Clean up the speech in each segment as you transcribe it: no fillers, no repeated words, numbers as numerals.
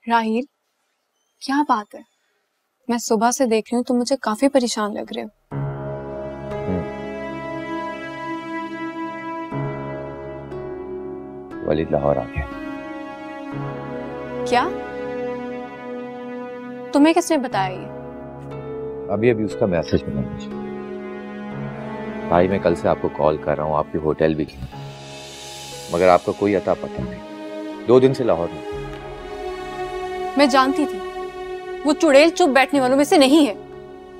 राहिल, क्या बात है? मैं सुबह से देख रही हूँ, तुम मुझे काफी परेशान लग रहे हो। वलीद लाहौर आ गया। क्या? तुम्हें किसने बताया ये? अभी अभी उसका मैसेज मिला मुझे। भाई मैं कल से आपको कॉल कर रहा हूँ, आपके होटल भी की, मगर आपका कोई अता पता नहीं। 2 दिन से लाहौर में। मैं जानती थी वो चुड़ैल चुप बैठने वालों में से नहीं है।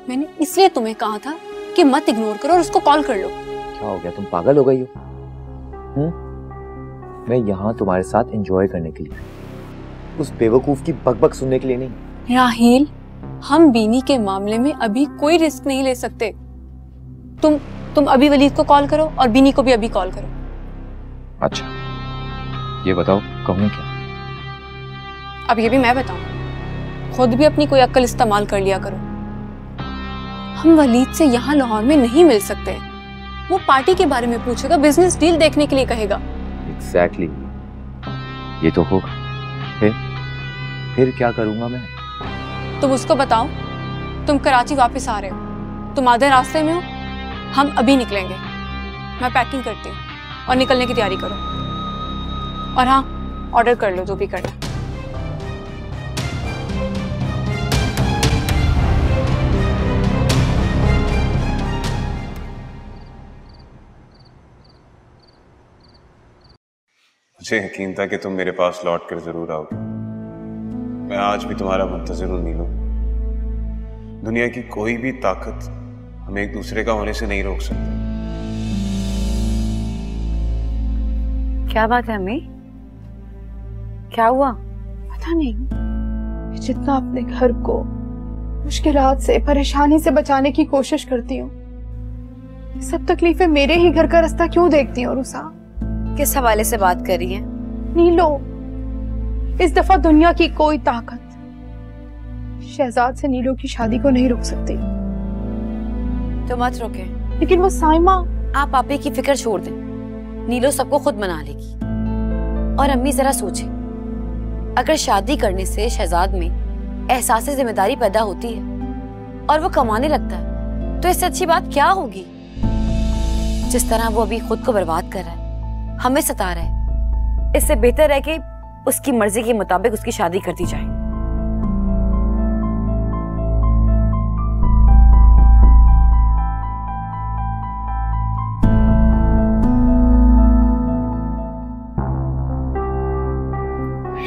मैंने इसलिए तुम्हें कहा था कि मत इग्नोर करो और उसको कॉल कर लो। क्या हो गया, तुम पागल हो गई हो? मैं यहाँ तुम्हारे साथ एंजॉय करने के लिए, उस बेवकूफ की बकबक सुनने के लिए नहीं। राहिल, हम बीनी के मामले में अभी कोई रिस्क नहीं ले सकते। तुम अभी वलीद को कॉल करो और बीनी को भी अभी कॉल करो। अच्छा, ये बताओ कहूँ क्या? अब ये भी मैं बताऊं? खुद भी अपनी कोई अक्ल इस्तेमाल कर लिया करो। हम वलीद से यहाँ लाहौर में नहीं मिल सकते। वो पार्टी के बारे में पूछेगा, बिजनेस डील देखने के लिए कहेगा। एग्जैक्टली, ये तो होगा। फिर क्या करूंगा मैं? तुम उसको बताओ तुम कराची वापस आ रहे हो, तुम आधे रास्ते में हो, हम अभी निकलेंगे। मैं पैकिंग करती हूँ और निकलने की तैयारी करो। और हाँ, ऑर्डर कर लो जो भी करना। मुझे यकीन था कि तुम मेरे पास लौट कर जरूर आओगे। मैं आज भी तुम्हारा मुंतज़िर हूं नीलू। दुनिया की कोई भी ताकत हमें एक दूसरे का होने से नहीं रोक सकती। क्या बात है अम्मी? क्या हुआ? पता नहीं, जितना अपने घर को मुश्किलात से, परेशानी से बचाने की कोशिश करती हूँ, सब तकलीफें मेरे ही घर का रास्ता क्यों देखती हूँ रुसा? किस हवाले से बात कर रही है? नीलो, इस दफा दुनिया की कोई ताकत शहजाद से नीलो की शादी को नहीं रोक सकती। तो मत रोके। लेकिन वो साइमा। आप पापी की फिक्र छोड़ दें, नीलो सबको खुद मना लेगी। और अम्मी जरा सोचे, अगर शादी करने से शहजाद में एहसास जिम्मेदारी पैदा होती है और वो कमाने लगता है, तो इससे अच्छी बात क्या होगी? जिस तरह वो अभी खुद को बर्बाद कर रहा है, हमें सता रहा है, इससे बेहतर है कि उसकी मर्जी के मुताबिक उसकी शादी कर दी जाए।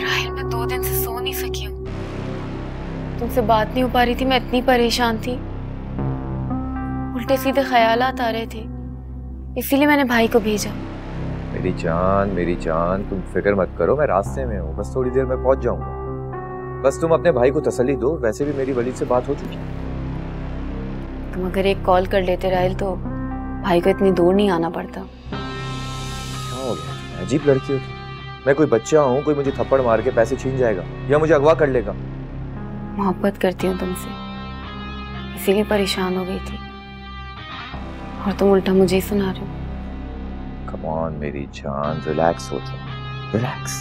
राहिल, मैं 2 दिन से सो नहीं सकी हूँ। तुमसे बात नहीं हो पा रही थी, मैं इतनी परेशान थी। उल्टे सीधे ख्यालात आ रहे थे, इसीलिए मैंने भाई को भेजा। मेरी जान, तुम फिक्र मत करो, मैं रास्ते में हूँ, बस थोड़ी देर में पहुंच जाऊंगा। बस तुम अपने भाई को तसल्ली दो, वैसे भी मेरी वलीद से बात हो चुकी है। तुम अगर एक कॉल कर लेते राहिल तो भाई को इतनी दूर नहीं आना पड़ता। क्या हो गया? अजीब लड़की हो तुम। मैं कोई बच्चा हूँ, कोई मुझे थप्पड़ मार के पैसे छीन जाएगा या मुझे अगवा कर लेगा? मोहब्बत करती हूँ तुमसे, इसीलिए परेशान हो गई थी, और तुम उल्टा मुझे ही सुना रहे हो। Come on, मेरी जान, रिलैक्स हो जाओ, रिलैक्स।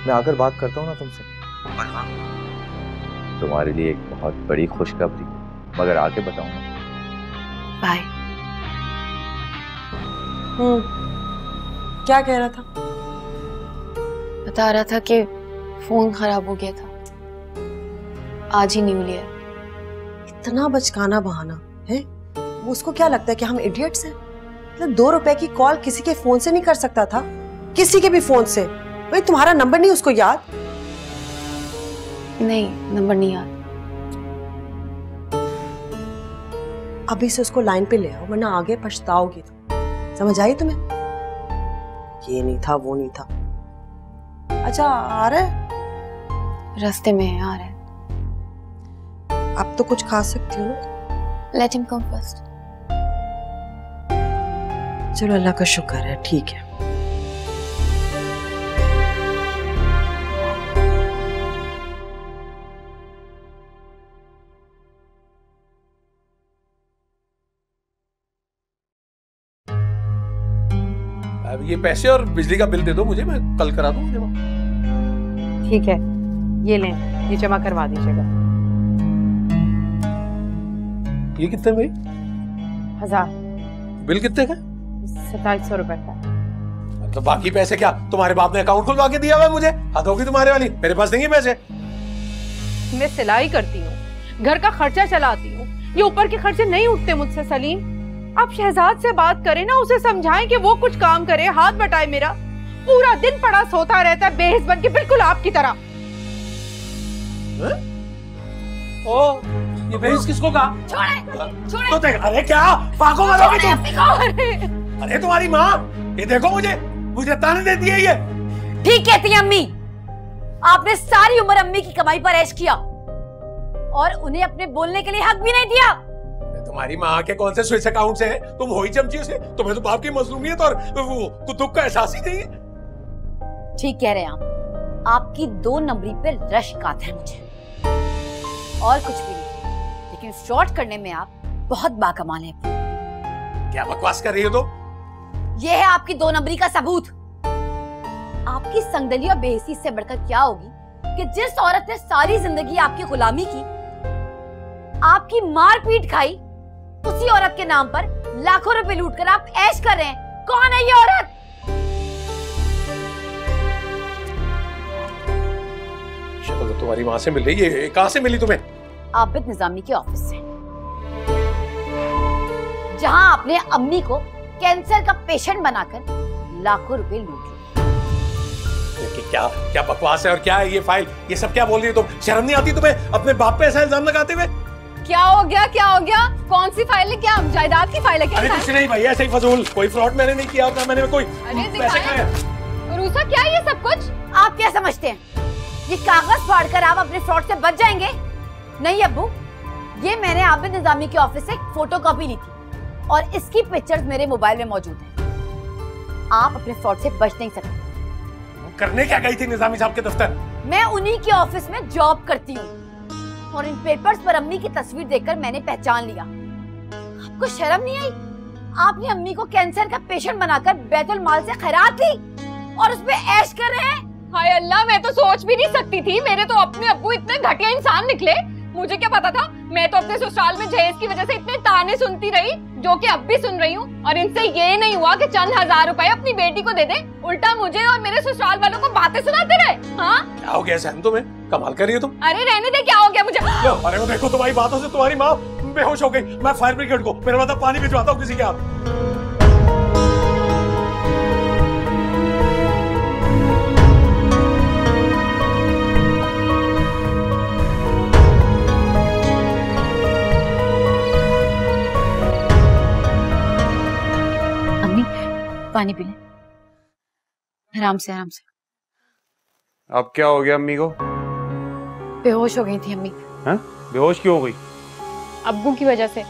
मैं आकर बात करता हूँ ना तुमसे। और हाँ, तुम्हारे लिए एक बहुत बड़ी खुशखबरी, मगर आके बताऊंगा। बाय। क्या कह रहा था? बता रहा था कि फोन खराब हो गया था, आज ही न्यू लिया। इतना बचकाना बहाना है? वो उसको क्या लगता है कि हम इडियट्स हैं? मतलब 2 रुपए की कॉल किसी के फोन से नहीं कर सकता था? किसी के भी फोन से? भाई तुम्हारा नंबर नहीं उसको याद? नहीं, नंबर नहीं याद। अभी से उसको लाइन पे ले आओ, वरना आगे पछताओगी तुम। समझ आई तुम्हें? ये नहीं था, वो नहीं था। अच्छा, आ रहा है? रास्ते में है, आ रहा है। अब तो कुछ खा सकती हो ना? Let him come first. चलो, अल्लाह का शुक्र है, ठीक है। अब ये पैसे और बिजली का बिल दे दो मुझे, मैं कल करा दूं। ठीक है, ये लें। ये जमा करवा दीजिएगा। ये कितने भाई? 1000। बिल कितने का? 2700 रुपए का। तो बाकी पैसे क्या तुम्हारे बाप ने अकाउंट खुलवा के दिया हुआ है मुझे? हद होगी तुम्हारे वाली, मेरे पास नहीं है पैसे। मैं सिलाई करती हूँ, घर का खर्चा चलाती हूँ, ये ऊपर के खर्चे नहीं उठते मुझसे सलीम। आप शहजाद से बात करें ना, उसे समझाएं कि वो कुछ काम करे, हाथ बटाए। मेरा पूरा दिन पड़ा सोता रहता है बेहिस बन के, बिल्कुल आपकी तरह। ओ, ये बेहिस किसको कहा? छोड़े तो देख, अरे क्या पागल मरोगी तुम? अरे तुम्हारी माँ, ये देखो मुझे ताने देती है ये। ठीक कहती है अम्मी। आपने सारी उम्र अम्मी की कमाई पर ऐश किया और उन्हें अपने बोलने के लिए हक भी नहीं दिया। तुम्हारी माँ के कौन से स्विस अकाउंट से है? तुम हो ही चमची उसे। तुम्हें तो बाप की मजलूमियत और वो दुख का एहसास ही नहीं है। ठीक कह रहे हैं आप। आपकी 2 नंबरी पे रश्क आता है मुझे, और कुछ भी नहीं। लेकिन फ्रॉड करने में आप बहुत बाकमाल हैं। क्या बकवास कर रही हो तुम? ये है आपकी 2 नंबरी का सबूत। आपकी संगदली और बेहिसी से बढ़कर क्या होगी कि जिस औरत ने सारी जिंदगी आपकी गुलामी की, आपकी मार पीट खाई, उसी औरत के नाम पर लाखों रुपए लूटकर आप ऐश कर रहे हैं। कौन है ये औरत? शक्ल तो तुम्हारी माँ से मिल रही है। कहाँ से मिली तुम्हें? आबिद निजामी के ऑफिस से, जहां आपने अम्मी को कैंसर का पेशेंट बनाकर लाखों रुपए लूट लिए। क्या बकवास है और क्या है ये फाइल? ये सब क्या बोल रही हो तुम? शर्म नहीं आती तुम्हें अपने बाप पे ऐसा इल्जाम लगाते हुए? क्या हो गया? कौन सी फाइल है? क्या जायदाद की फाइल है क्या? अरे कुछ नहीं भाई, ऐसे ही फजूल। कोई फ्रॉड मैंने नहीं किया, ना मैंने कोई पैसे खाए। रूसा, क्या है ये सब कुछ? आप क्या समझते हैं ये कागज फाड़कर आप अपने फ्रॉड से बच जाएंगे? नहीं अब्बू, ये मैंने आबिद निजामी के ऑफिस से एक फोटो कॉपी ली थी और इसकी पिक्चर्स मेरे मोबाइल में मौजूद है। आप अपने फ्रॉड से बच नहीं सकते। करने क्या गई थी निजामी साहब के दफ्तर? मैं उन्हीं के ऑफिस में जॉब करती हूँ और इन पेपर्स पर अम्मी की तस्वीर देखकर मैंने पहचान लिया। आपको शर्म नहीं आई? आपने अम्मी को कैंसर का पेशेंट बनाकर बैतुल माल से खैरात ली और उसपे ऐश कर रहे हैं। हाय अल्लाह, मैं तो सोच भी नहीं सकती थी। मेरे तो अपने अब्बू इतने घटिया इंसान निकले। मुझे क्या पता था? मैं तो अपने ससुराल में जहेज की वजह से इतने ताने सुनती रही, जो कि अब भी सुन रही हूँ। और इनसे ये नहीं हुआ कि चंद 1000 रुपए अपनी बेटी को दे दे, उल्टा मुझे और मेरे ससुराल वालों को बातें सुनाते रहे। हाँ, क्या हो गया सहन तुम्हें? कमाल कर रही हो तुम। अरे रहने दे, क्या हो गया मुझे? अरे वो देखो, तुम्हारी बातों से तुम्हारी माँ बेहोश हो गई। मैं फायर ब्रिगेड को मेरा मतलब पानी भिजवाता हूँ किसी के हाथ। पानी पी ले, आराम से। अब क्या हो गया अम्मी को? बेहोश हो गई थी अम्मी। हैं? बेहोश क्यों हो गई? अब्बू की वजह से।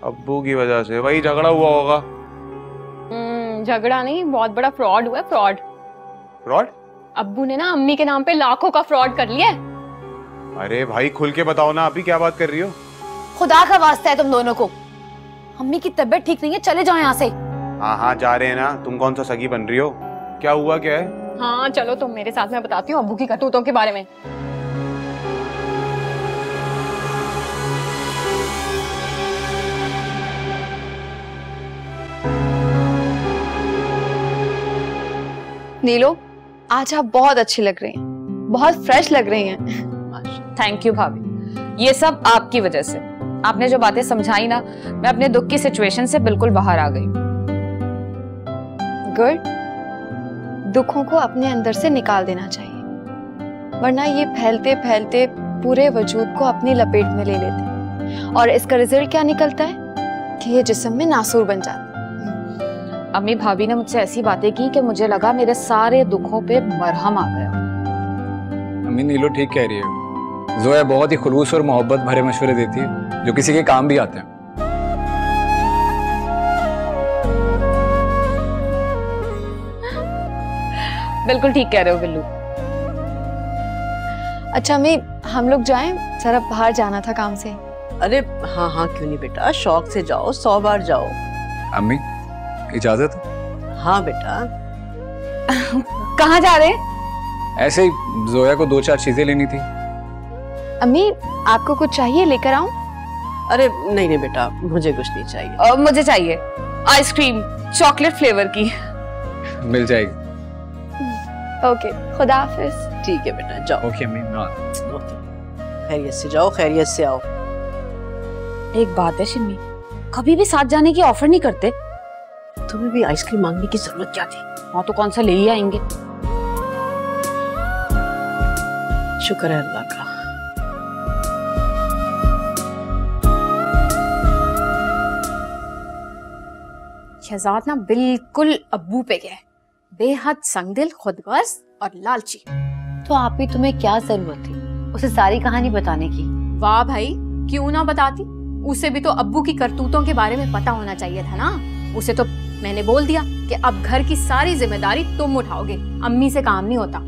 अब्बू की वजह से? वही झगड़ा हुआ होगा। झगड़ा नहीं, बहुत बड़ा फ्रॉड हुआ। फ्रॉड? अब्बू ने ना अम्मी के नाम पे लाखों का फ्रॉड कर लिया। अरे भाई खुल के बताओ ना, अभी क्या बात कर रही हो? खुदा का वास्ता है तुम दोनों को। अम्मी की तबीयत ठीक नहीं है, चले जाओ यहाँ से। हाँ जा रहे हैं ना। तुम कौन सा सगी बन रही हो? क्या हुआ, क्या है? हाँ चलो तुम मेरे साथ, मैं बताती हूँ अब्बू की करतूतों के बारे में। नीलो, आज आप बहुत अच्छी लग रही हैं, बहुत फ्रेश लग रही हैं। थैंक यू भाभी, ये सब आपकी वजह से। आपने जो बातें समझाई ना, मैं अपने दुख की सिचुएशन से बिल्कुल बाहर आ गई। गुड। दुखों को अपने अंदर से निकाल देना चाहिए, वरना ये फैलते फैलते पूरे वजूद को अपनी लपेट में ले लेते हैं और इसका रिजल्ट क्या निकलता है कि ये जिस्म में नासूर बन जाता है। अम्मी भाभी ने मुझसे ऐसी बातें की कि मुझे लगा मेरे सारे दुखों पे मरहम आ गया। अम्मी नीलो ठीक कह रही है। जोया बहुत ही खुलूस और मोहब्बत भरे मशवरे देती है जो किसी के काम भी आते हैं। बिल्कुल ठीक कह रहे हो बिल्लू। अच्छा अम्मी, हम लोग जाएं? जरा बाहर जाना था काम से। अरे हाँ क्यों नहीं बेटा, शौक से जाओ, 100 बार जाओ। अम्मी इजाजत? हाँ बेटा। कहाँ जा रहे? ऐसे ही जोया को 2-4 चीजें लेनी थी। अम्मी आपको कुछ चाहिए, लेकर आऊं? अरे नहीं नहीं बेटा, मुझे कुछ नहीं चाहिए। मुझे चाहिए आइसक्रीम चॉकलेट फ्लेवर की। मिल जाएगी। ओके, खुदा हाफिज। ठीक है बेटा, जाओ। ओके अम्मी, ना खैरियत से जाओ, खैरियत से आओ। एक बात है शिमी, कभी भी साथ जाने की ऑफर नहीं करते। तुम्हें भी आइसक्रीम मांगने की जरूरत क्या थी? हाँ तो कौन सा ले ही आएंगे। शुक्र है अल्लाह का। शहजाद ना बिल्कुल अब्बू पे गया है, बेहद संगदिल, खुदगर्ज और लालची। तो आप ही, तुम्हें क्या जरूरत थी उसे सारी कहानी बताने की? वाह भाई, क्यों ना बताती। उसे भी तो अब्बू की करतूतों के बारे में पता होना चाहिए था ना। उसे तो मैंने बोल दिया कि अब घर की सारी जिम्मेदारी तुम उठाओगे, अम्मी से काम नहीं होता।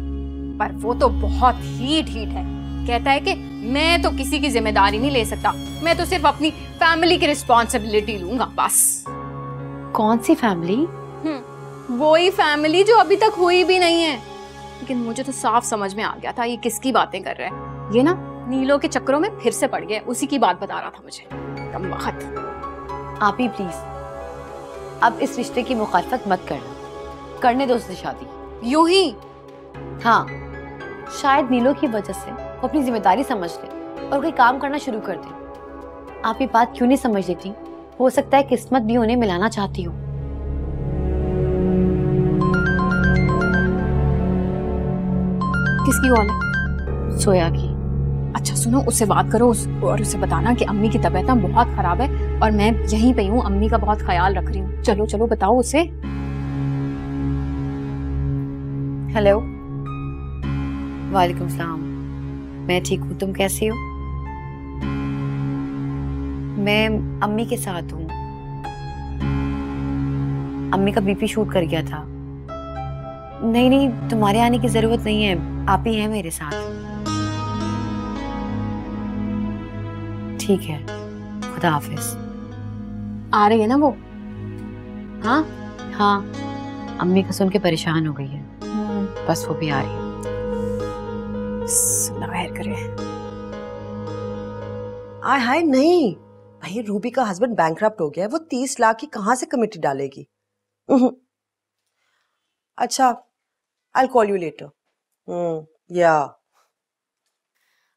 पर वो तो बहुत ही ढीठ है, कहता है कि मैं तो किसी की जिम्मेदारी नहीं ले सकता, मैं तो सिर्फ अपनी फैमिली की रिस्पॉन्सिबिलिटी लूंगा बस। कौन सी फैमिली? वही फैमिली जो अभी तक हुई भी नहीं है। लेकिन मुझे तो साफ समझ में आ गया था ये किसकी बातें कर रहा है। ये ना नीलो के चक्करों में फिर से पड़ गया, उसी की बात बता रहा था मुझे। कम वक्त। आप ही प्लीज अब इस रिश्ते की मुखालफत मत करना, करने दो उससे शादी। यूं ही? हाँ, शायद नीलो की वजह से वो अपनी जिम्मेदारी समझ ले और कोई काम करना शुरू कर दे। आप ये बात क्यों नहीं समझ लेती? हो सकता है किस्मत भी उन्हें मिलाना चाहती हो। किसकी कॉल है? सोया की। अच्छा सुनो, उससे बात करो और उसे बताना कि अम्मी की तबीयत बहुत खराब है और मैं यहीं पे हूँ, अम्मी का बहुत ख्याल रख रही हूँ। चलो चलो बताओ उसे। हेलो, वालेकुम सलाम। मैं ठीक हूँ, तुम कैसी हो? मैं अम्मी के साथ हूँ। अम्मी का बीपी शूट कर गया था। नहीं नहीं, तुम्हारे आने की जरूरत नहीं है, आप ही हैं मेरे साथ। ठीक है, खुदा हाफिज। आ रही है ना वो? हाँ हाँ, अम्मी का सुन के परेशान हो गई है, बस वो भी आ रही है। खैर करे। आय हाय नहीं भाई, रूबी का हस्बैंड बैंकरप्ट हो गया है, वो 30 लाख की कहां से कमिटी डालेगी? अच्छा, आई कॉल यू लेटर। या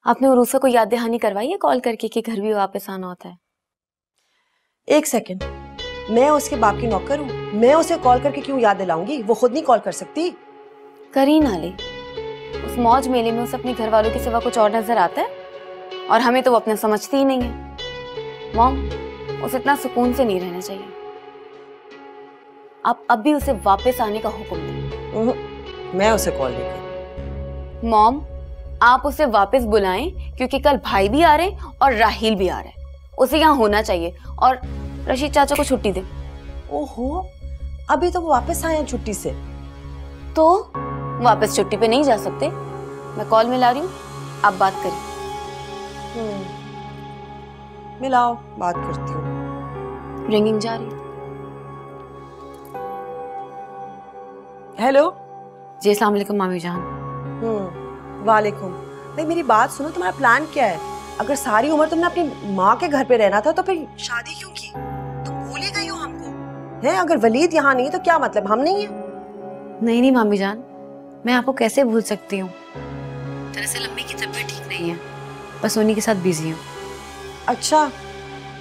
आपने उरूफा को याद दहानी करवाई है कॉल करके कि घर भी वापस आना होता है? एक सेकंड, मैं उसके बाप की नौकर हूँ, मैं उसे कॉल करके क्यों याद दिलाऊंगी? वो खुद नहीं कॉल कर सकती? करी ना ले, उस मौज मेले में उसे अपने घर वालों के सिवा कुछ और नजर आता है, और हमें तो वो अपने समझती ही नहीं है। मॉम, उसे इतना सुकून से नहीं रहना चाहिए। आप अब भी उसे वापस आने का हुक्म दें। मैं उसे कॉल देगी। मॉम, आप उसे वापस बुलाएं, क्योंकि कल भाई भी आ रहे हैं और राहिल भी आ रहे हैं। उसे यहाँ होना चाहिए, और रशीद चाचा को छुट्टी दें। ओहो, अभी तो वो वापस आए हैं छुट्टी से। तो वापस छुट्टी पे नहीं जा सकते? मैं कॉल मिला रही हूँ, आप बात करिए। मिलाओ, बात करती हूँ। रिंगिंग जा रही है। हेलो जी, अस्सलाम वालेकुम मामी जान। वालेकुम। भाई मेरी बात सुनो, तुम्हारा प्लान क्या है? अगर सारी उम्र तुमने अपनी माँ के घर पे रहना था तो फिर शादी क्यों की? तुम भूल ही गई हो हमको है? अगर वलीद यहाँ नहीं तो क्या मतलब हम नहीं है? नहीं नहीं मामी जान, मैं आपको कैसे भूल सकती हूँ। दरअसल अम्मी की तबीयत ठीक नहीं है, बस उन्हीं के साथ बिजी हूँ। अच्छा,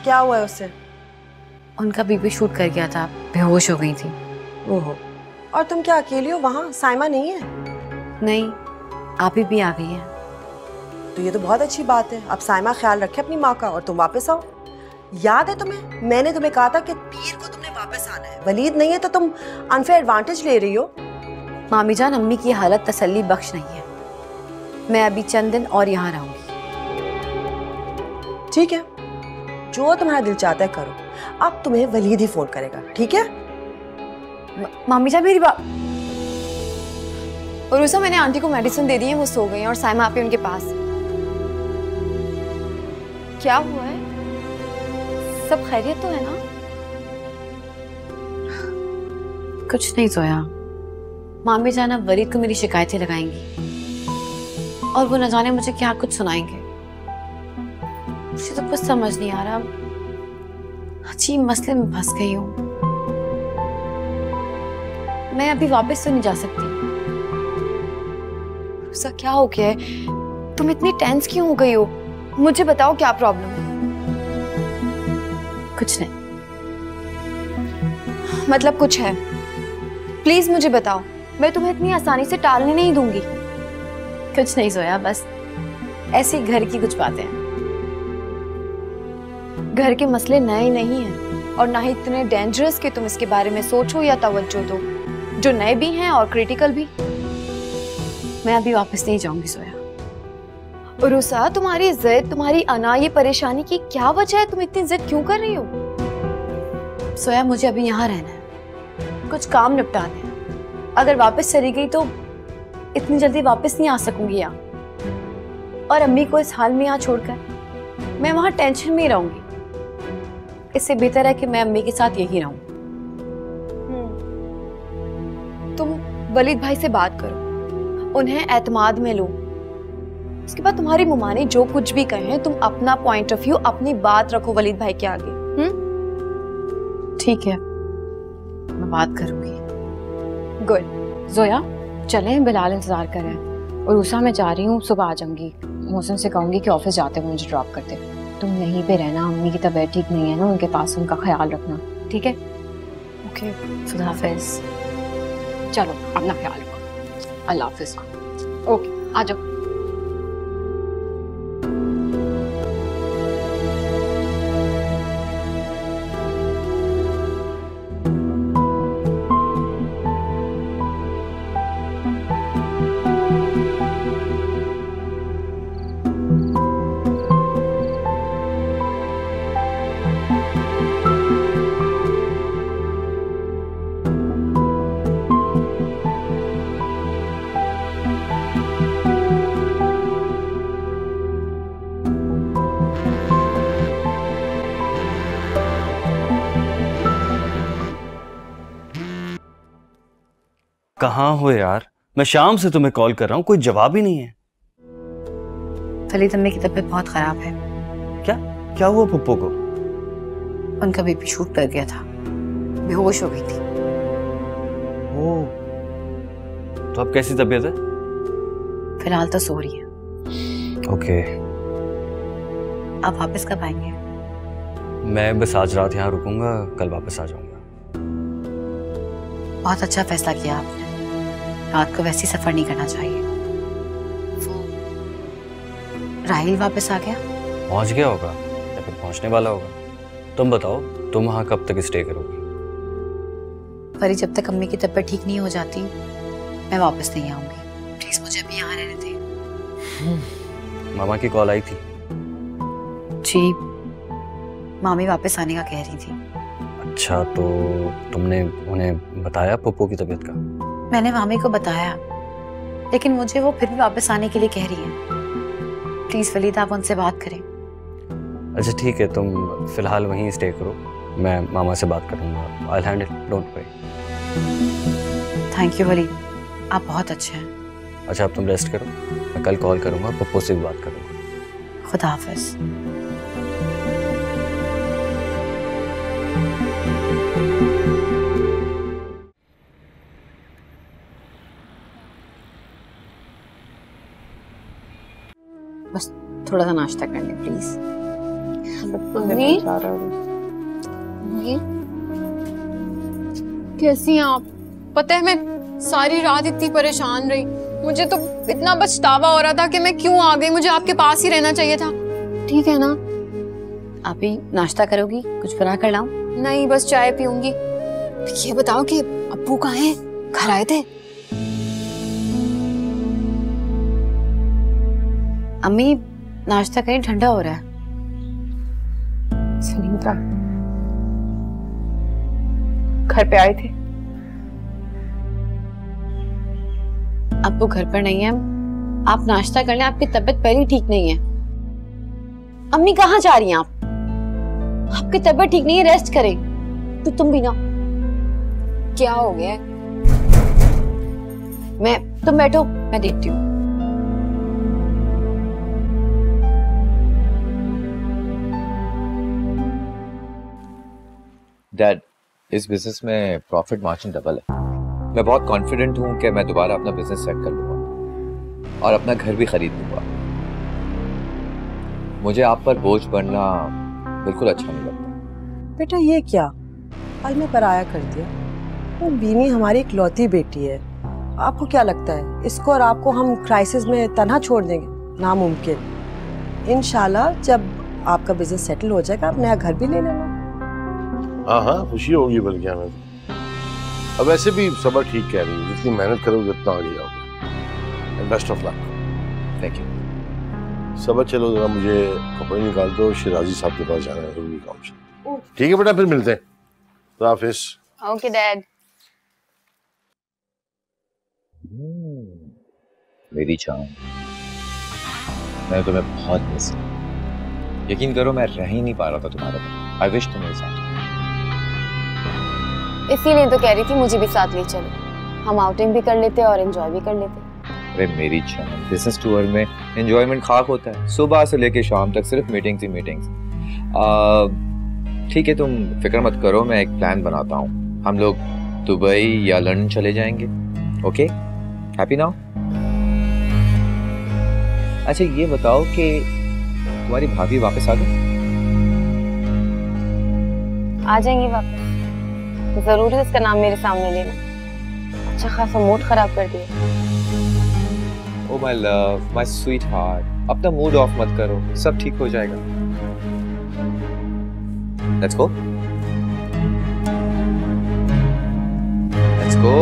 क्या हुआ है उससे? उनका बीपी शूट कर गया था, बेहोश हो गई थी। ओहो, और तुम क्या अकेली हो वहाँ? साइमा नहीं है? नहीं, आप ही भी आ गई हैं। तो ये तो बहुत अच्छी बात है। अब साइमा ख्याल रखे अपनी माँ का और तुम वापस आओ। याद है तुम्हें, मैंने तुम्हें कहा था कि पीर को तुमने वापस आना है। वलीद नहीं है तो तुम अनफेयर एडवांटेज ले रही हो। मामी जान, अम्मी की हालत तसल्ली बख्श नहीं है, मैं अभी चंद दिन और यहाँ रहूंगी। ठीक है, जो तुम्हारा दिल चाहता है करो। अब तुम्हें वलीद ही फोन करेगा, ठीक है? मामी जान मेरी बात। और उसा, मैंने आंटी को मेडिसिन दे दी है, वो सो गई हैं और साइमा आप ही उनके पास। क्या हुआ है? सब खैरियत तो है ना? कुछ नहीं सोया। मामी जान अब वलीद को मेरी शिकायतें लगाएंगी। और वो न जाने मुझे क्या कुछ सुनाएंगे। मुझे तो कुछ समझ नहीं आ रहा, अजीब मसले में फंस गई हूँ। मैं अभी वापस तो नहीं जा सकती। रुसा, क्या हो गया है? तुम इतनी टेंस क्यों हो गई हो? मुझे बताओ क्या प्रॉब्लम है। कुछ नहीं। मतलब कुछ है? प्लीज मुझे बताओ, मैं तुम्हें इतनी आसानी से टालने नहीं दूंगी। कुछ नहीं जोया, बस ऐसी घर की कुछ बातें हैं। घर के मसले नए नहीं हैं और ना ही इतने डेंजरस कि तुम इसके बारे में सोचो या तवज्जो दो, जो नए भी हैं और क्रिटिकल भी। मैं अभी वापस नहीं जाऊंगी सोया। रुसा, तुम्हारी जिद, तुम्हारी अना, ये परेशानी की क्या वजह है? तुम इतनी जिद क्यों कर रही हो? सोया, मुझे अभी यहाँ रहना है, कुछ काम निपटाने हैं। अगर वापस चली गई तो इतनी जल्दी वापस नहीं आ सकूंगी यहाँ, और अम्मी को इस हाल में यहाँ छोड़कर मैं वहां टेंशन में ही रहूंगी। इससे बेहतर है कि मैं अम्मी के साथ यही रहूं। तुम वलीद भाई से बात करो, उन्हें एतमाद में लो। उसके बाद तुम्हारी मुमानी जो कुछ भी कहें, तुम अपना पॉइंट ऑफ व्यू, अपनी बात रखो वलीद भाई के आगे। ठीक है, मैं बात करूंगी। गुड। जोया, चलें, बिलाल इंतजार कर रहे हैं। और उषा, मैं जा रही हूँ, सुबह आ जाऊंगी। मोहसिन से कहूंगी कि ऑफिस जाते हुए मुझे ड्रॉप कर दे। तुम यहीं पे रहना, अम्मी की तबीयत ठीक नहीं है ना, उनके पास उनका ख्याल रखना, ठीक है? ओके, खुदा हाफिज। चलो, अपना ख्याल रखो। अल्लाह हाफिज। ओके, आ जाओ। कहाँ हो यार? मैं शाम से तुम्हें कॉल कर रहा हूँ, कोई जवाब ही नहीं है। वलीद अम्मी की तबीयत बहुत खराब है। क्या हुआ पप्पू को? उनका बीपी शूट कर गया था, बेहोश हो गई थी। ओह, तो अब कैसी तबीयत है? फिलहाल तो सो रही है। ओके। आप वापस कब आएंगे? मैं बस आज रात यहाँ रुकूंगा, कल वापस आ जाऊंगा। बहुत अच्छा फैसला किया आपने, रात को वैसे सफर नहीं करना चाहिए। वो राहिल वापस आ गया? पहुंच गया होगा या फिर पहुंचने वाला होगा। तुम बताओ, तुम वहां कब तक स्टे करोगी? परी, जब तक अम्मी की तबीयत ठीक नहीं हो जाती मैं वापस नहीं आऊंगी। प्लीज मुझे अभी यहाँ रहने दें। मामा की कॉल आई थी? जी, मामी वापस आने का कह रही थी। अच्छा, तो तुमने उन्हें बताया पप्पू की तबीयत का? मैंने मामी को बताया, लेकिन मुझे वो फिर भी वापस आने के लिए कह रही है। प्लीज वलीद, आप उनसे बात करें। अच्छा ठीक है, तुम फिलहाल वहीं स्टे करो, मैं मामा से बात करूंगा। I'll handle it, don't worry। Thank you Walid, आप बहुत अच्छे हैं। अच्छा, अब तुम रेस्ट करो, मैं कल कॉल करूंगा, पप्पू से भी बात करूंगा। खुदा हाफिज। बस थोड़ा सा नाश्ता कर लें प्लीज। कैसी हैं आप? पता है, मैं सारी रात इतनी परेशान रही, मुझे तो इतना पछतावा हो रहा था कि मैं क्यों आ गई, मुझे आपके पास ही रहना चाहिए था। ठीक है ना? आप ही नाश्ता करोगी? कुछ बना कर लाऊं? नहीं, बस चाय पीऊंगी। ये बताओ कि अब्बू कहाँ हैं? घर आए थे? अम्मी नाश्ता करें, ठंडा हो रहा है। सलीम घर पे आए थे? अब्बू घर पर नहीं है, आप नाश्ता कर लें, आपकी तबीयत पहले ठीक नहीं है। अम्मी कहाँ जा रही हैं आप? आपकी तबीयत ठीक नहीं है, रेस्ट करें। तो तुम भी ना। क्या हो गया? तुम बैठो, मैं देखती हूँ। डैड, इस बिजनेस में प्रॉफिट मार्जिन डबल है। मैं बहुत कॉन्फिडेंट हूँ कि मैं दोबारा अपना बिजनेस सेट कर लूँगा और अपना घर भी खरीद लूँगा। मुझे आप पर बोझ बनना बिल्कुल अच्छा नहीं लगता। बेटा ये क्या, आज मैं पराया कर दिया? वो बीनी हमारी इकलौती बेटी है। आपको क्या लगता है इसको और आपको हम क्राइसिस में तन्हा छोड़ देंगे? नामुमकिन। इंशाल्लाह जब आपका बिजनेस सेटल हो जाएगा आप नया घर भी ले लेना। हाँ हाँ, खुशी होगी बल्कि हमें। अब ऐसे भी सबर ठीक कह रही है, जितनी मेहनत करोगे उतना आगे जाओगे। Best of luck. Thank you. सबर, चलो जरा मुझे कपड़े निकाल दो, शिराजी साहब के पास जाना है जरूरी काम से। ठीक है बेटा, फिर मिलते हैं। तो हाफिज। Okay dad. मेरी जान, मैं तुम्हें बहुत मिस किया। यकीन करो मैं रह ही नहीं पा रहा था तुम्हारे साथ। आई विश तुम मेरे साथ। इसीलिए तो कह रही थी मुझे भी साथ ले चलो, हम आउटिंग भी कर लेते और एंजॉय भी कर लेते। अरे मेरी जान, बिजनेस टूर में एंजॉयमेंट खाक होता है। सुबह से लेके शाम तक सिर्फ मीटिंग्स ही मीटिंग्स। ठीक है, तुम फिक्र मत करो, मैं एक प्लान बनाता हूँ। हम लोग दुबई या लंदन चले जाएंगे। Okay, happy now? अच्छा ये बताओ कि तुम्हारी भाभी वापस आ गई? आ जाएंगी वापस। जरूर है उसका नाम मेरे सामने लेना। अच्छा खासा मूड खराब कर दिया। Oh my love, my sweet heart, अपना मूड ऑफ मत करो, सब ठीक हो जाएगा। Let's go, let's go.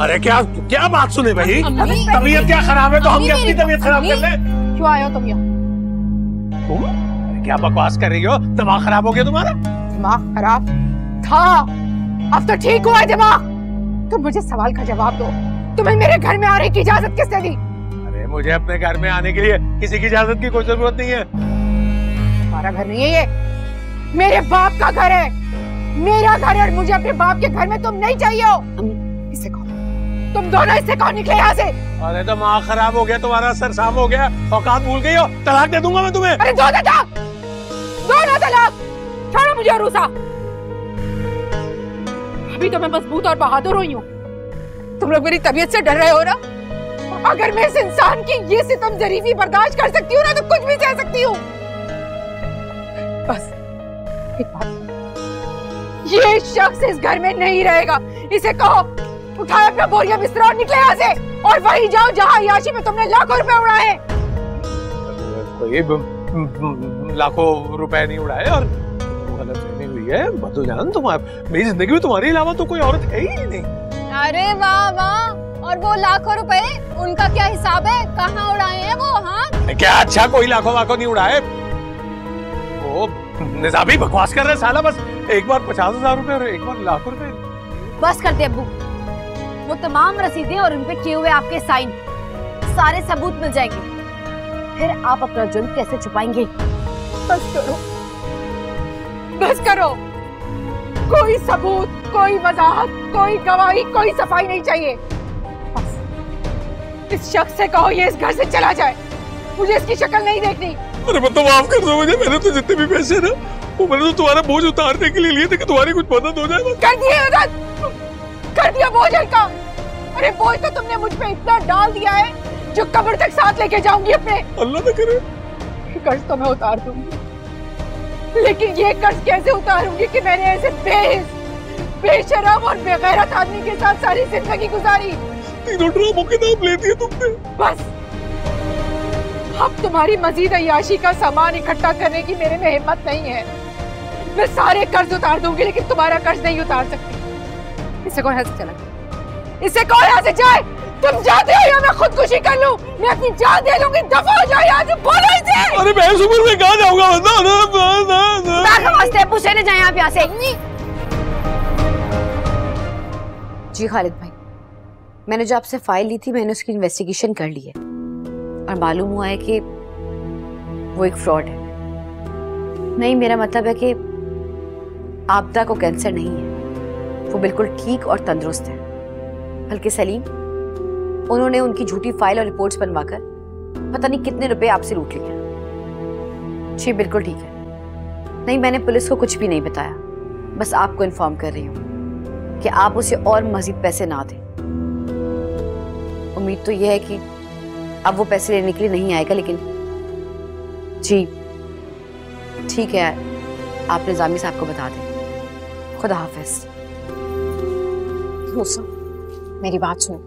अरे क्या क्या बात सुने भाई? तबीयत क्या खराब है तो हम अपनी तबीयत खराब कर ले? क्यों आए हो तुम यहाँ? तुम? अरे क्या बकवास कर रही हो? दिमाग खराब हो गया तुम्हारा? दिमाग खराब था, अब तो ठीक हुआ है दिमाग। तुम मुझे सवाल का जवाब दो, तुम्हें मेरे घर में आने की इजाजत किसने दी? अरे मुझे अपने घर में आने के लिए किसी की इजाजत की कोई जरूरत नहीं है। हमारा घर नहीं है ये, मेरे बाप का घर है, मेरा घर है और मुझे अपने बाप के घर में तुम नहीं चाहिए हो। इससे कहो, तुम दोनों इससे कहो निकले यहाँ से। अरे दिमाग खराब हो गया तुम्हारा, सर साफ हो गया, औकात भूल गई हो, तलाक दे दूंगा मैं तुम्हें। अरे दो तलाक, दोनों तलाक, छोड़ो मुझे और रूसा। अभी तो मैं मजबूत और बहादुर हुई हूँ, तुम लोग मेरी तबीयत से डर रहे हो ना? अगर मैं इस इंसान की ये सितम जरीफी बर्दाश्त कर सकती हूँ ना तो कुछ भी सह सकती हूँ। बस एक बात, ये शख्स इस घर में नहीं रहेगा। इसे कहो उठाए अपना बोरिया बिस्तरा और निकले यहाँ से, और वहीं जाओ जहाँ याशी में तुमने लाखों रुपए उड़ाए हैं। कोई लाखों रुपए नहीं उड़ाए और गलत फहमी हुई है बदू जान। मेरी जिंदगी में तुम्हारे अलावा तो कोई औरत है ही नहीं। अरे वाह वाह, और वो लाखों रुपए उनका क्या हिसाब है? कहाँ उड़ाए हैं वो? हाँ क्या अच्छा कोई लाखों वाखों नहीं उड़ाए? वो निजामी बकवास कर रहे साला। बस एक बार 50,000 रुपए और एक बार लाखों रुपए। बस करते अब्बू, वो तमाम रसीदें और उन पे किए हुए आपके साइन, सारे सबूत मिल जाएंगे। फिर आप अपना जुर्म कैसे छुपाएंगे? बस करो, बस करो। कोई सबूत, कोई वजाहत, कोई गवाही, कोई सफाई नहीं चाहिए। बस इस शख्स से कहो ये इस घर से चला जाए, मुझे इसकी शक्ल नहीं देखनी। अरे मतलब माफ कर दो मुझे, मैंने तो जितने भी पैसे ना वो मैंने तो तुम्हारा बोझ उतारने के लिए लिए थे कि तुम्हारी कुछ मदद हो जाए। कर दिया मदद, कर दिया बोझ हल्का। अरे बोझ तो तुमने मुझ पे इतना डाल दिया है जो कब्र तक साथ लेके जाऊंगी अपने। अल्लाह न करे। कर्ज तो मैं उतार दूंगी, लेकिन ये कर्ज कैसे उतारूंगी कि मैंने ऐसे बेशरम और बेगैरत आदमी के साथ सारी जिंदगी गुजारी। तीनों ड्रामों के नाम ले दिए तुमने। बस अब तुम्हारी मजीद अय्याशी का सामान इकट्ठा करने की मेरे में हिम्मत नहीं है। मैं सारे कर्ज उतार दूंगी लेकिन तुम्हारा कर्ज नहीं उतार सकती। इससे कौन यहाँ से चला? इससे कौन यहाँ से जाए? तुम जाते हो या मैं खुदकुशी कर लूं? मैं अपनी जान दे दूंगी, दफा हो जाओ यहाँ से, बोलो इसे। अरे मैं इस उम्र में कहाँ जाऊंगा? पूछे न जाए आप यहाँ से। जी खालिद भाई, मैंने जो आपसे फाइल ली थी मैंने उसकी इन्वेस्टिगेशन कर ली है और मालूम हुआ है कि वो एक फ्रॉड है। नहीं, मेरा मतलब है कि आपदा को कैंसर नहीं है, वो बिल्कुल ठीक और तंदुरुस्त है। बल्कि सलीम, उन्होंने उनकी झूठी फाइल और रिपोर्ट्स बनवाकर पता नहीं कितने रुपए आपसे लूट लिए। जी बिल्कुल ठीक है। नहीं, मैंने पुलिस को कुछ भी नहीं बताया, बस आपको इन्फॉर्म कर रही हूँ कि आप उसे और मजीद पैसे ना दें। उम्मीद तो यह है कि अब वो पैसे लेने के लिए नहीं आएगा, लेकिन जी ठीक है, आप निजामी साहब को बता दें। खुदा हाफिज। रूसा, मेरी बात सुनो।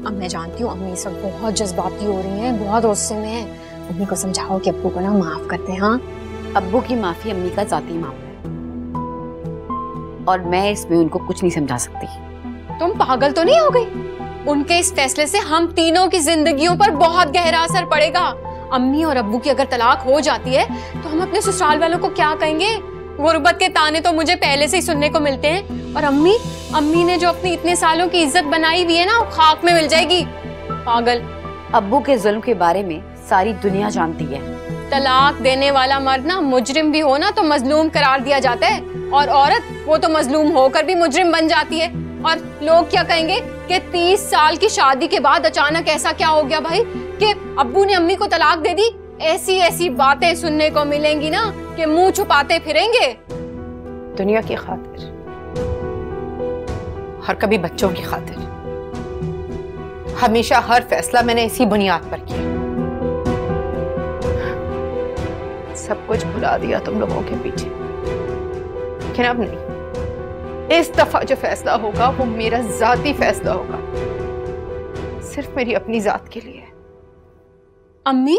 अब मैं जानती हूँ अम्मी सब बहुत जज्बाती हो रही हैं, बहुत गुस्से में हैं। अम्मी को समझाओ कि अब्बू को ना माफ करते हैं। हाँ, अब्बू की माफी अम्मी का जाती मामला है और मैं इसमें उनको कुछ नहीं समझा सकती। तुम पागल तो नहीं हो गई? उनके इस फैसले से हम तीनों की जिंदगियों पर बहुत गहरा असर पड़ेगा। अम्मी और अब्बू की अगर तलाक हो जाती है तो हम अपने ससुराल वालों को क्या कहेंगे? गुर्बत के ताने तो मुझे पहले से ही सुनने को मिलते हैं। और अम्मी ने जो अपनी इतने सालों की इज्जत बनाई हुई है ना, वो खाक में मिल जाएगी। पागल। अब्बू के जुल्म के बारे में सारी दुनिया जानती है। तलाक देने वाला मर्द ना मुजरिम भी हो ना तो मजलूम करार दिया जाता है, और औरत वो तो मजलूम होकर भी मुजरिम बन जाती है। और लोग क्या कहेंगे कि 30 साल की शादी के बाद अचानक ऐसा क्या हो गया भाई कि अब्बू ने अम्मी को तलाक दे दी? ऐसी ऐसी बातें सुनने को मिलेंगी ना कि मुंह छुपाते फिरेंगे। दुनिया की खातिर और कभी बच्चों की खातिर, हमेशा हर फैसला मैंने इसी बुनियाद पर किया। सब कुछ भुला दिया तुम लोगों के पीछे, लेकिन अब नहीं। इस दफा जो फैसला होगा वो मेरा जाती फैसला होगा, सिर्फ मेरी अपनी जात के लिए। अम्मी,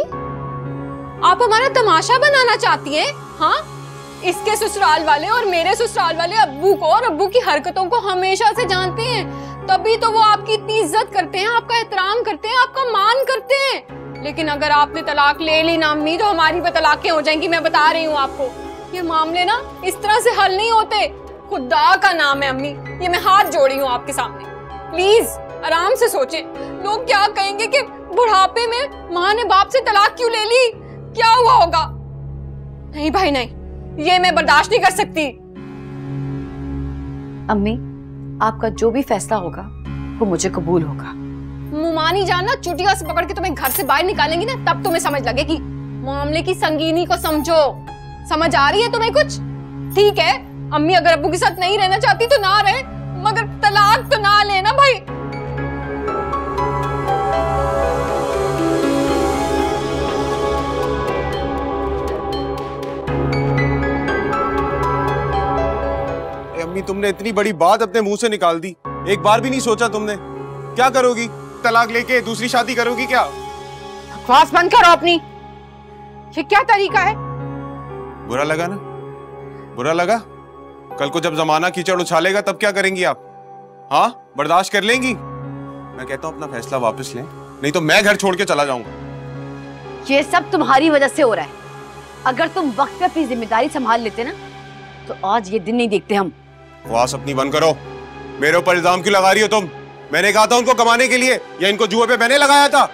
आप हमारा तमाशा बनाना चाहती हैं? हाँ, इसके ससुराल वाले और मेरे ससुराल वाले अब्बू को और अब्बू की हरकतों को हमेशा से जानते हैं, तभी तो वो आपकी इतनी इज्जत करते हैं, आपका एहतराम करते हैं, आपका मान करते हैं। लेकिन अगर आपने तलाक ले ली ना अम्मी, तो हमारी भी तलाकें हो जाएंगी। मैं बता रही हूँ आपको, ये मामले ना इस तरह से हल नहीं होते। खुदा का नाम है अम्मी, ये मैं हाथ जोड़ी हूँ आपके सामने, प्लीज आराम से सोचें। लोग क्या कहेंगे कि बुढ़ापे में माँ ने बाप से तलाक क्यों ले ली, क्या हुआ होगा? नहीं भाई नहीं, ये मैं बर्दाश्त नहीं कर सकती। अम्मी, आपका जो भी फैसला होगा वो मुझे कबूल होगा। मुमानी जानना चुटिया से पकड़ के तुम्हें घर से बाहर निकालेंगी ना, तब तुम्हें समझ लगेगी। मामले की संगीनी को समझो। समझ आ रही है तुम्हें कुछ? ठीक है, अम्मी अगर अब्बू के साथ नहीं रहना चाहती तो ना रहे, मगर तलाक तो ना लेना भाई। अम्मी, तुमने इतनी बड़ी बात अपने मुंह से निकाल दी, एक बार भी नहीं सोचा तुमने? क्या करोगी? तलाक लेके दूसरी शादी करोगी क्या? बकवास बंद करो अपनी। ये क्या तरीका है? बुरा लगा ना? बुरा लगा? कल को जब जमाना कीचड़ उछालेगा तब क्या करेंगी आप? हाँ, बर्दाश्त कर लेंगी? मैं कहता हूँ अपना फैसला वापस लें, नहीं तो मैं घर छोड़ के चला जाऊंगा। ये सब तुम्हारी वजह से हो रहा है। अगर तुम वक्त पे अपनी जिम्मेदारी संभाल लेते ना, तो आज ये दिन नहीं देखते हम। बकवास अपनी बंद करो। मेरे ऊपर इल्जाम क्यों लगा रही हो तुम? मैंने कहा था उनको कमाने के लिए, या इनको जुए पे मैंने लगाया था?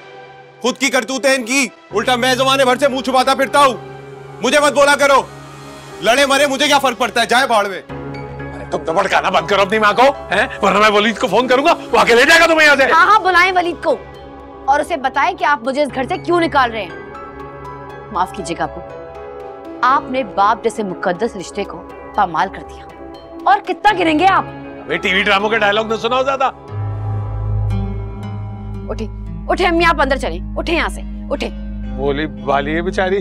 खुद की करतूत है इनकी, उल्टा मैं जमाने भर से मुंह छुपाता फिरता हूँ। मुझे मत बोला करो, लड़े मरे मुझे क्या फर्क पड़ता है, जाए भाड़ में। अरे तुम तो भड़काना बंद करो अपनी माँ को, हैं? वरना मैं वलीद को फोन करूंगा, वो आके ले जाएगा तुम्हें यहाँ से। हाँ हाँ, बुलाएं वलीद को और उसे बताएं कि आप मुझे इस घर से क्यों निकाल रहे हैं। माफ कीजिएगा अब्बू, आपने बाप जैसे मुकद्दस रिश्ते को पामाल कर दिया। और कितना गिरेंगे आप? वे टीवी ड्रामों के डायलॉग न सुनाओ ज्यादा। उठे उठे अम्मी, आप अंदर चले, उठे यहाँ से, उठे। बोली वाली है बेचारी।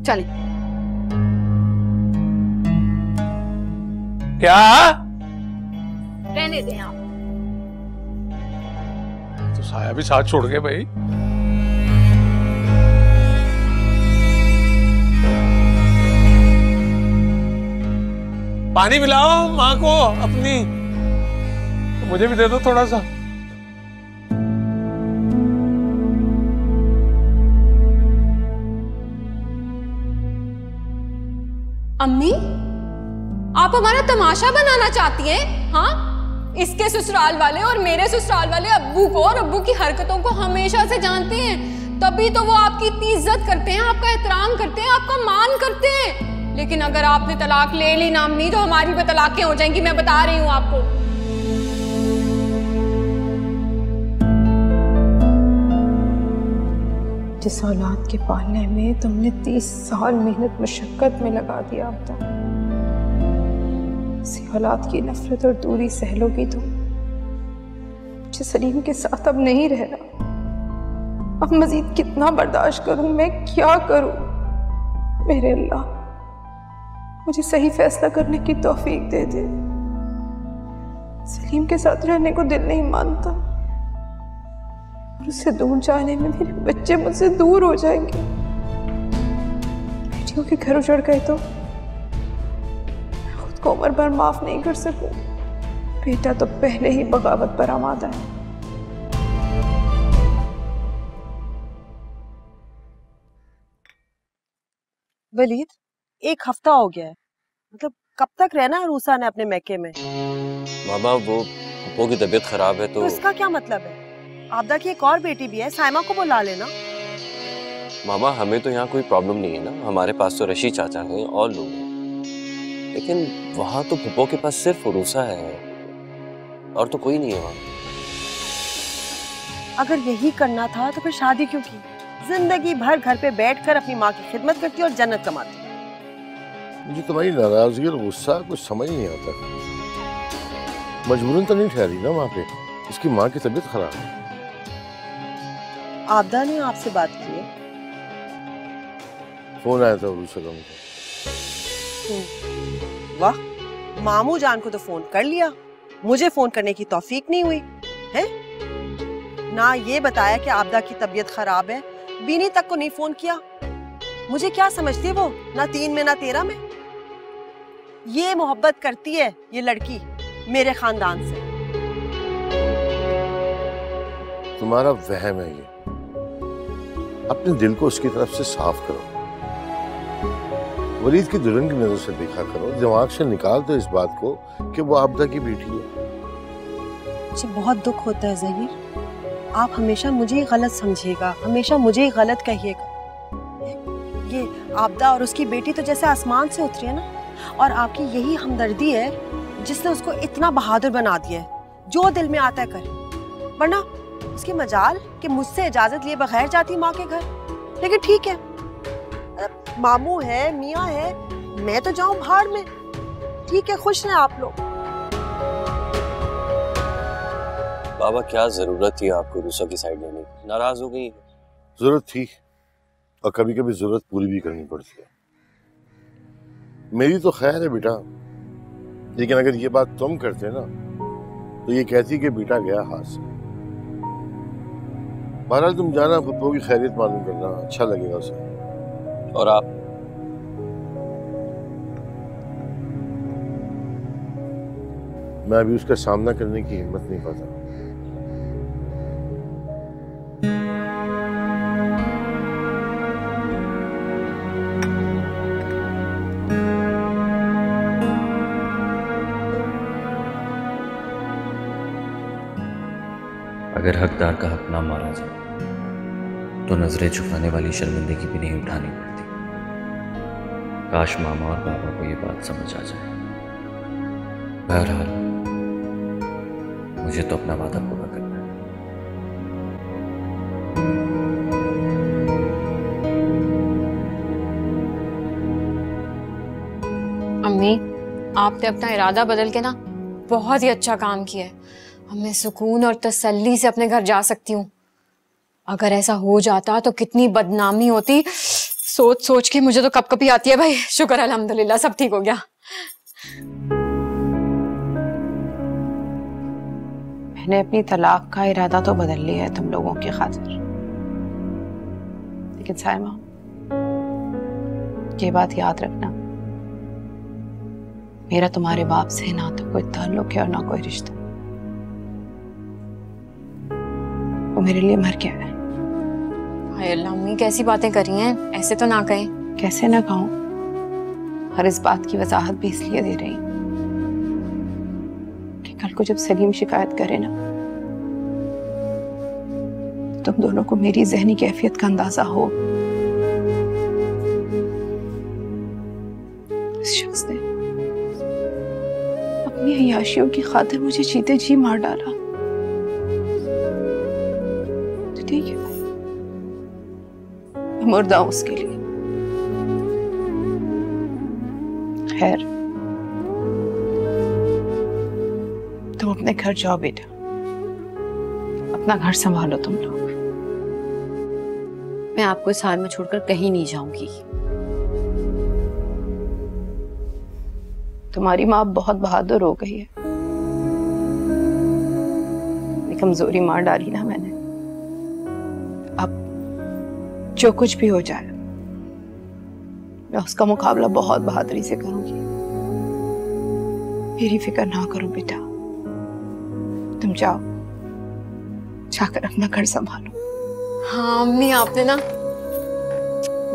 चले। क्या? रहने दें आप। तो साया भी साथ छोड़ गए भाई। पानी पिलाओ माँ को अपनी, मुझे भी दे दो थोड़ा सा। अम्मी, आप हमारा तमाशा बनाना चाहती हैं? हाँ, इसके ससुराल वाले और मेरे ससुराल वाले अब्बू को और अब्बू की हरकतों को हमेशा से जानते हैं, तभी तो वो आपकी इतनी इज्जत करते हैं, आपका एहतराम करते हैं, आपका मान करते हैं। लेकिन अगर आपने तलाक ले ली ना अम्मी, तो हमारी भी तलाकें हो जाएंगी। मैं बता रही हूँ आपको। जिस औलाद के पालने में तुमने 30 साल मेहनत मशक्कत में लगा दिया अब तक, इसी औलाद की नफरत और दूरी सह लोगी तुम। मुझे सलीम के साथ अब नहीं रहना। अब मजीद कितना बर्दाश्त करूं मैं, क्या करूं? मेरे अल्लाह, मुझे सही फैसला करने की तौफीक दे दे। सलीम के साथ रहने को दिल नहीं मानता, और उससे दूर जाने में मेरे बच्चे मुझसे दूर हो जाएंगे। बेटियों के घर उजड़ गए तो मैं खुद को उम्र भर माफ नहीं कर सकूं। बेटा तो पहले ही बगावत पर आमादा है। वलीद, 1 हफ्ता हो गया है, मतलब कब तक रहना है रूसा ने अपने मैके में? मामा वो पप्पो की तबीयत खराब है तो इसका क्या मतलब है? आबदा की एक और बेटी भी है, साइमा को बुला लेना। मामा हमें तो यहाँ कोई प्रॉब्लम नहीं है ना, हमारे पास तो रशीद चाचा हैं और लोग हैं, लेकिन वहाँ तो पप्पो के पास सिर्फ उरूसा है और तो कोई नहीं है वहाँ। अगर यही करना था तो फिर शादी क्यों की? जिंदगी भर घर पे बैठकर अपनी माँ की खिदमत करती और जन्नत कमाती। मुझे तुम्हारी नाराजगी और गुस्सा कुछ समझ नहीं आता। मजबूरन तो नहीं ठहरी ना वहाँ पे, इसकी माँ की तबीयत खराब है। आबदा ने आपसे बात की है? फोन आया था उरूसा का मुझे। वाह, मामू जान को तो फोन कर लिया, मुझे फोन करने की तौफीक नहीं हुई है। ना ये बताया कि आबदा की तबीयत खराब है, बीनी तक को नहीं फोन किया। मुझे क्या समझती है वो, ना 3 में ना 13 में। ये मोहब्बत करती है ये लड़की मेरे खानदान से। तुम्हारा वहम है ये, अपने दिल को उसकी तरफ से साफ करो। वलीद की दुल्हन की नजर से देखा करो, दिमाग से निकाल दो इस बात को कि वो आबदा की बेटी है। मुझे बहुत दुख होता है ज़हीर, आप हमेशा मुझे ही गलत समझिएगा, हमेशा मुझे ही गलत कहिएगा। ये आबदा और उसकी बेटी तो जैसे आसमान से उतरी है ना, और आपकी यही हमदर्दी है जिसने उसको इतना बहादुर बना दिया है, जो दिल में आता है करे। वरना उसकी मजाल कि मुझसे इजाजत लिए बगैर जाती माँ के घर। लेकिन ठीक है, मामू है, मियाँ है, मैं तो जाऊं भाड़ में। ठीक है, खुश हैं आप लोग। बाबा क्या जरूरत थी आपको रूसा की साइड लेने की? नाराज हो गई? जरूरत थी, और कभी कभी जरूरत पूरी भी करनी पड़ती है। मेरी तो खैर है बेटा, लेकिन अगर ये बात तुम करते ना तो ये कहती कि बेटा गया हाथ से। बहरहाल तुम जाना, पप्पो की खैरियत मालूम करना, अच्छा लगेगा उसे। और आप? मैं अभी उसका सामना करने की हिम्मत नहीं पाता। अगर हकदार का हक ना मारा जाए तो नजरें झुकाने वाली शर्मिंदगी भी नहीं उठानी पड़ती। काश मामा और पापा को ये बात समझ आ जाए। बहरहाल मुझे तो अपना वादा पूरा करना है। अम्मी, आपने अपना इरादा बदल के ना बहुत ही अच्छा काम किया है। अब मैं सुकून और तसल्ली से अपने घर जा सकती हूँ। अगर ऐसा हो जाता तो कितनी बदनामी होती, सोच सोच के मुझे तो कपकपी आती है भाई। शुक्र अल्हम्दुलिल्लाह सब ठीक हो गया। मैंने अपनी तलाक का इरादा तो बदल लिया है तुम लोगों की खातिर, लेकिन साइमा ये बात याद रखना, मेरा तुम्हारे बाप से ना तो कोई ताल्लुक है और ना कोई रिश्ता। वो मेरे लिए मर गया है। हाय अल्लाह अम्मी, कैसी बातें कर रही हैं? ऐसे तो ना कहें। कैसे ना कहूं, हर इस बात की वजाहत भी इसलिए दे रही कि कल को जब सलीम शिकायत करे ना, तुम दोनों को मेरी जहनी कैफियत का अंदाजा हो। इस शख्स ने अपनी अय्याशियों की खातिर मुझे जीते जी मार डाला। तो ठीक है, मुर्दा हूं उसके लिए। खैर, तुम अपने घर जाओ बेटा, अपना घर संभालो तुम लोग। मैं आपको इस हाल में छोड़कर कहीं नहीं जाऊंगी। तुम्हारी माँ बहुत बहादुर हो गई है। कमजोरी मार डाली ना मैंने। अब जो कुछ भी हो जाए मैं उसका मुकाबला बहुत बहादुरी से करूंगी। मेरी फिक्र ना करो बेटा, तुम जाओ, जाकर अपना घर संभालो। हाँ अम्मी, आपने ना,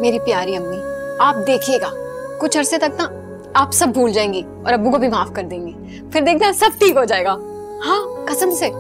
मेरी प्यारी अम्मी, आप देखिएगा कुछ अरसे तक ना आप सब भूल जाएंगी और अब्बू को भी माफ कर देंगी। फिर देखना सब ठीक हो जाएगा। हाँ कसम से।